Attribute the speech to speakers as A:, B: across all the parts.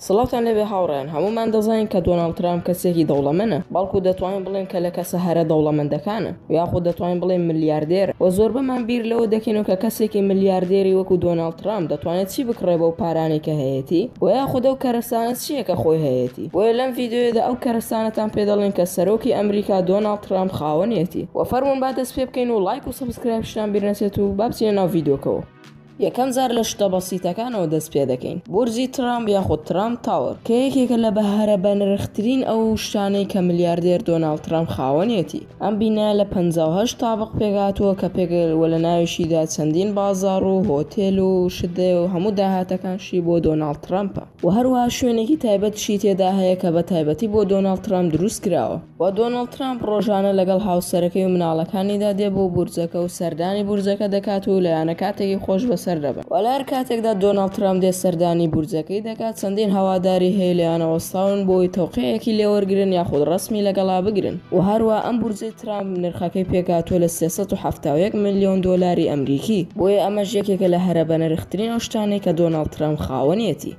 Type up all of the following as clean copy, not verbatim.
A: سڵاتان لێبێ هاوڕێن هەمومان دەزانین کە دۆناڵد ترامپ کەسێکی دەوڵەمەندە بەڵکو دەتوانین بڵێن کە لە کەسە هەرە دەوڵەمەندەکانە یاخود دەتوانین بڵێن ملیاردێر و زۆربەمان بیر لەوە دەکەین کە کەسێکی ملیاردێری وەکو دۆناڵد ترامپ دەتوانێت چی بکڕێ بەو پارانەی کە هەیەی و یاخود ئەو کەرەستانە چییە کە خۆی هەیەی بۆیە لەم ڤیدیۆیەدا ئەو کەرەستانەتان پێ دەڵێن کە سەرۆکی ئەمریکا دۆناڵد ترامپ خاوەنیەتی و فەرموون با دەست پێ بکەین و لایک و سەبسکرایبشتان بیر نەچێت و با بچینە ناو ڤیدیۆکەوە. یەکەم جار لە شتە بەسیتەکانەوە دەست پێ دەکەین بورجی ترامپ یاخود ترامپ تاوەر کە یەکێکە لە بەهارە بەنرخترین ئەو شتانەی کە ملیاردێر دۆناڵد ترامپ خاوەنیەتی ئەم بینایە لە 58 تابق پێگاتووە کە پێگەوە لە ناویشیدا چەندین بازار و هۆتێل و شدێ و هەموو داهاتەکانشی بۆ دۆناڵد ترامپە و هەروەها شوێنێکی تایبەتشی تێدا هەیە کە بە تایبەتی بۆ دۆناڵد ترامپ دروست کراوە و دۆناڵد ترامپ ڕۆژانە لەگەڵ هاوسەرەکەی و مناڵەکانیدا دێ بۆ بورجەکە و سەردانی بورجەکە دەکات و لەیانە کاتێکی خۆش بەسەر دەبن وەلار کاتێکدا دۆناڵد ترامپ دێ سەردانی بورجەکەی دەکات چەندین هەواداری هەیە لەیانەوەستاون بۆی تەوقیعێکی لێوەرگرن یاخود ڕسمی لەگەڵا بگرن و هەروە ئەم بورجەی ترامپ نرخەکەی پێکاتوە لە 371 ملیۆن دۆلاری ئەمریکی بۆیە ئەمەش یەکێکە لە هەرە بەنرخترین ئەو شتانەی کە دۆناڵد ترامپ خاوەنیەتی.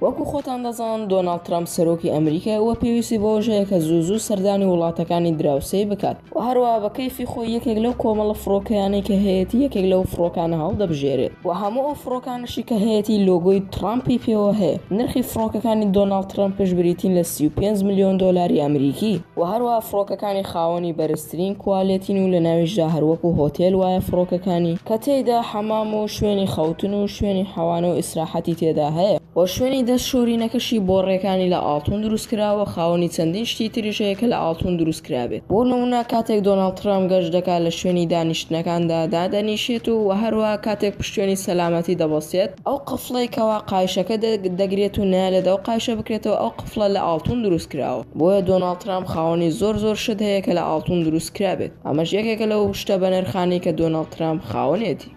A: وەکو خۆتان دەزان دۆناڵد ترامپ سەرۆکی ئەمریکا وە پێویستی بەوەژەیە کە زوو سەردانی وڵاتەکانی دراوسەی بکات و هەروە بە کەیفی خۆی یەکێک لەو کۆمەڵە فڕۆکەیانەی کە هەیەی یەکێک لەو فڕۆکانە هەڵدەبژێرێت و هەموو ئەو فڕۆکانشی کە هەیەی لۆگۆی ترامپی پێوە هەیە نرخی فڕۆکەکانی دۆناڵد ترامپ پێشبریتین لە 35 ملیۆن دۆلاری ئەمریکی و هەروە فڕۆکەکانی خاوەنی بەرزترین کوالێتین و لە ناویشدا هەروەکو هۆتێل وایە فڕۆکەکانی کە تێیدا حەمام و شوێنی خەوتن و شوێنی حەوانە و ئیسراحەتی تێدا هەیە و شوێنی دەست شۆرینەکەشی بۆ ڕێکانی لە ئاڵتون دروستکراوە خاوەنی چەندین شتی تریشەیە کە لە ئاڵتون دروستکرابێت بۆ نمونە کاتێک دۆناڵد ترامپ گەشت دەکات لە شوێنی دانیشتنەکاندا دادەنیشێت و هەروە کاتێک پشتێنی سەلامەتی دەبەستێت ئەو قفڵەی کەوا قایشەکە دەگرێت و نالێت ئەو قایشە بکرێتەوە ئەو قفڵە لە ئاڵتون دروستکراوە بۆیە دۆناڵد ترامپ خاوەنی زۆر شت هەیە کە لە ئاڵتون دروستکرابێت ئەمەش یەکێکە لەو شتە بەنرخانی کە دۆناڵد ترامپ خاوەنێتی.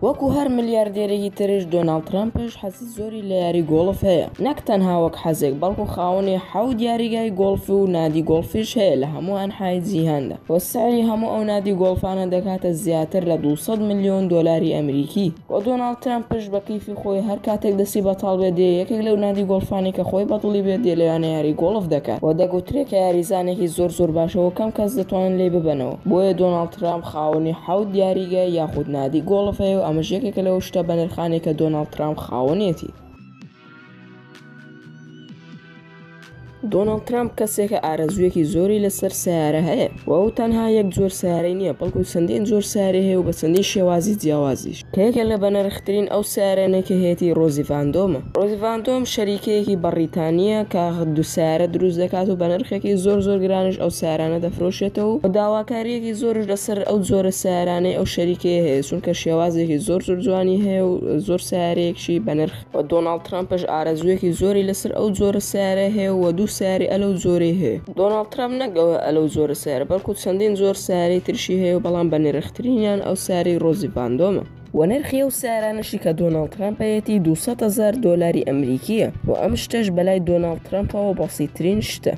A: وەکو هەر ملیاردێرێکی ترش دۆناڵد ترامپش حەزی زۆری لە یاری گۆڵف هەیە نەک تەنها وەک حەزێک بەڵکو خاوەنی 7 یاریگای گۆڵف و نادی گۆڵفیش هەیە لە هەموو ئەنحای جیهاندا و سعری هەموو ئەو نادی گۆڵفانە دەکاتە زیاتر لە 200 ملیۆن دۆلاری ئەمریکی و دۆناڵد ترامپش بە کەیفی خۆی هەر کاتێک دەستی بەتاڵ بێت دێ یەکێک لەو نادی گۆڵفانی کە خۆی بەدڵی بێت دێ لەوانە یاری گۆڵف دەکات و دەگوترێت کە یاریزانێکی زۆر باشەوە کەم کەس دەتوانن لێ ببنەوە بۆیە دۆناڵد ترامپ خاوەنی 7 یاریگای یاخود نادی گۆڵف هەیە و ئەمەش یەکێکە لەو شتە بەنرخانێک کە دۆناڵد ترامپ خاوەنێتی. دۆناڵد ترامپ کەسێکە ئارەزوویەکی زۆری لەسەر سیارە هەیە و ئەو تەنها یەک جۆر سیارەی نییە بەڵکو چەندین جۆر سیارە هەیە و بە چەندین شێوازی جیاوازیش کە یەکێک لە بەنرخترین ئەو سیارانێکی هەیەی ڕۆزی ڤاندۆمە. ڕۆزی ڤاندۆم شەریکەیەکی بەریتانیە کە دو سیارە دروست دەکات و بە نرخێکی زۆر گرانش ئەو سیارانە دەفرۆشێتەوە و داواکاریەکی زۆرش لەسەر ئەو جۆرە سیارانەی ئەو شەریکەیە هەیە چونکە شێوازێکی زۆر جوانی هەیە و زۆر سیارەیەکشی بەنرخ و دۆناڵد ترامپش ئارەزوویەکی زۆری لەسەر ئەو جۆرە سیارە هەیە و دوو سیاری ئەلەو زۆری هەیە. دۆناڵد ترامپ نەگەوە ئەلەو زۆرە سیارە بەڵکو چەندین زۆر سیارەی ترشی هەیە و بەڵام بە نرخترینیان ئەو سیارەی ڕۆزی ڤاندۆمە و نرخی ئەو سیارانشی کە دۆناڵد ترامپ هەیەی 200,000 دۆلاری ئەمریکیە و ئەم شتەش بەلای دۆناڵد ترامپەوە بەسیترین شتە.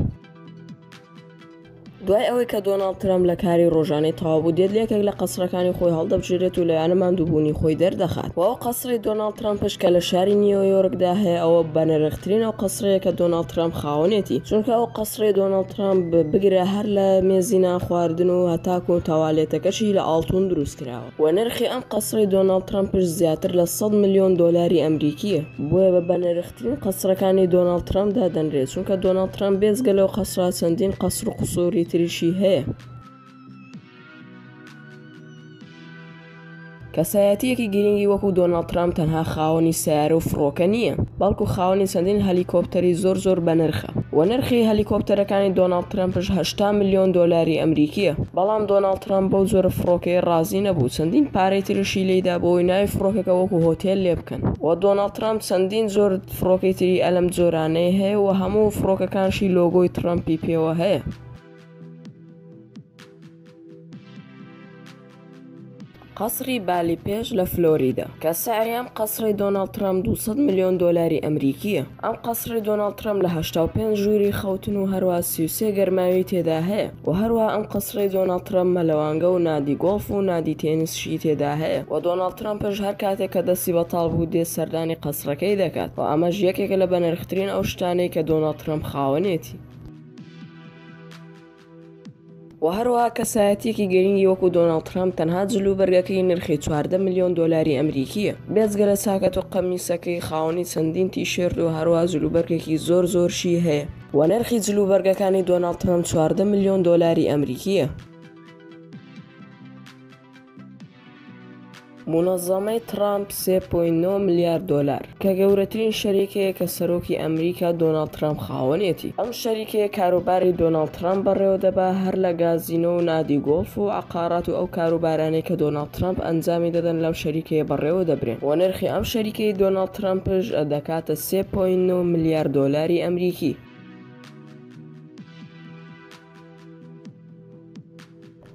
A: دوای ئەوەی کە دۆناڵد ترامپ لە کاری ڕۆژانەی تەواو دێت یەکێک لە قەسرەکانی خۆی هەڵدەبژێرێت و لەیانە ماندووبوونی خۆی دەردەخات و ئەو قەسری دۆناڵد ترامپش کە لە شاری نیویۆرکدا هەیە ئەوە بەنرخترین ئەو قەسرەیە کە دۆناڵد ترامپ خاوەنێتی چونکە ئەو قەسری دۆناڵد ترامپ بگرە هەر لە مێزی خواردن و هەتاکو و تاوالێتەکەشی لە ئاڵتون دروستکراوە و نرخی ئەم قەسری دۆناڵد ترامپش زیاتر لە 100 ملیۆن دۆلاری ئەمریکیە بۆیە بە بەنرخترین قەسرەکانی دۆناڵد ترامپدا دەنرێت چونکە دۆناڵد ترامپ بێزگە لەو قەسرا چەندین قەسر و قوسوری تریشی هەیە. کەسایەتیەکی گرنگی وەکو دۆناڵد ترامپ تەنها خاوەنی سیارە و فڕۆکە نییە بەڵکو خاوەنی چەندین هەلیکۆپتەری زۆر بەنرخە و نرخی هەلیکۆپتەرەکانی دۆناڵد ترامپش 80 ملیۆن دۆلاری ئەمریکیە بەڵام دۆناڵد ترامپ بەو زۆرە فڕۆکەی ڕازی نەبوو چەندین پارەی ترشی لێیدا بۆی ناوی فڕۆکەکە وەکو هۆتێل لێ بکەن و دۆناڵد ترامپ چەندین زۆر فڕۆکەی تری ئەلەم جۆرانەی هەیە و هەموو فڕۆکەکانشی لۆگۆی ترامپی پێوە هەیە. قەسری بالیپێش لە فلۆریدا کە سعری ئەم قەسری دۆناڵد ترامپ 200 ملیۆن دۆلاری ئەمریکیە. ئەم قەسری دۆناڵد ترامپ لە 85 ژووری خەوتن و هەروە 33 گەرماوی تێدا هەیە و هەروە ئەم قەسری دۆناڵد ترامپ مەلەوانگە و نادی گۆڵف و نادی تێنیسشی تێدا هەیە و دۆناڵد ترامپش هەر کاتێک کە دەستی بەتاڵ بوو دێ سەردانی قەسرەکەی دەکات و ئەمەش یەکێکە لە بەنرخترین ئەو شتانەی کە دۆناڵد ترامپ خاوەنێتی. و هەروەها کەسایەتێکی گەرینگی وەکو دۆناڵد ترامپ تەنها جلوبەرگەکەی نرخی 14 ملیۆن دۆلاری ئەمریکیە بێجگە لە چاکەت و قەمیسەکەی خاوەنی چەندین تیشێرت و هەروە جلوبەرگێکی زۆرشی هەیە و نرخی جلوبەرگەکانی دۆناڵد ترامپ 14 ملیۆن دۆلاری ئەمریکیە. منەظەمەی ترامپ 3.9 میلیارد دۆلار کە گەورەترین شەریکەیە کە سەرۆکی ئەمریکا دۆناڵد ترامپ خاوەنێتی. ئەم شەریکەیە کاروباری دۆناڵد ترامپ بەڕێوە دەبا هەر لە گازینۆ و نادی گۆڵف و عەقارات و ئەو کاروبارانەی کە دۆناڵد ترامپ ئەنجامی دەدەن لەم شەریکەیە بەڕێوە دەبرێن و نرخی ئەم شەریکەی دۆناڵد ترامپش دەکاتە 3.9 میلیارد دۆلاری ئەمریکی.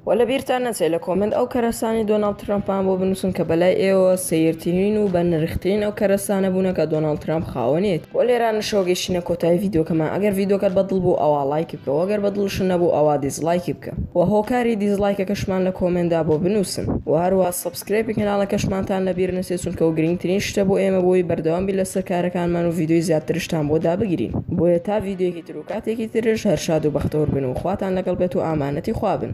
A: و لە بیرتان نەچێت لە کۆمنت ئەو کەرەسانی دۆناڵد ترامپان بۆ بنووسن کە بەلای ئێوە سەیرترین و بە نرخترین ئەو کەرەسانە بوونە کە دۆناڵد ترامپ خاوەنێت. و لێران شۆگەیشتنە کۆتایی ڤیدۆکەمان ئەگەر ڤیدۆکەت بەدڵ بوو ئەوە لایکی بکە و ئەگەر بەدڵش نەبوو ئەوە دیزلایکی بکە و هۆکاری دیزلایکەکەشمان لە کۆمنتدا بۆ بنووسن و هەروە سەبسکرایبی کەناڵەکەشمانتان لەبیر نەچێت چونکە و گرنگترین شتە بۆ ئێمە بۆی بەردەوام بی لەسەر کارەکانمان و ڤیدۆی زیاترشتان بۆ دابگرین. بۆیە تا ڤیدۆیەکی تر و کاتێکی ترش هەر شاد و بەختەوەر بن و خواتان لەگەڵ بێت و ئامانەتی خوا بن.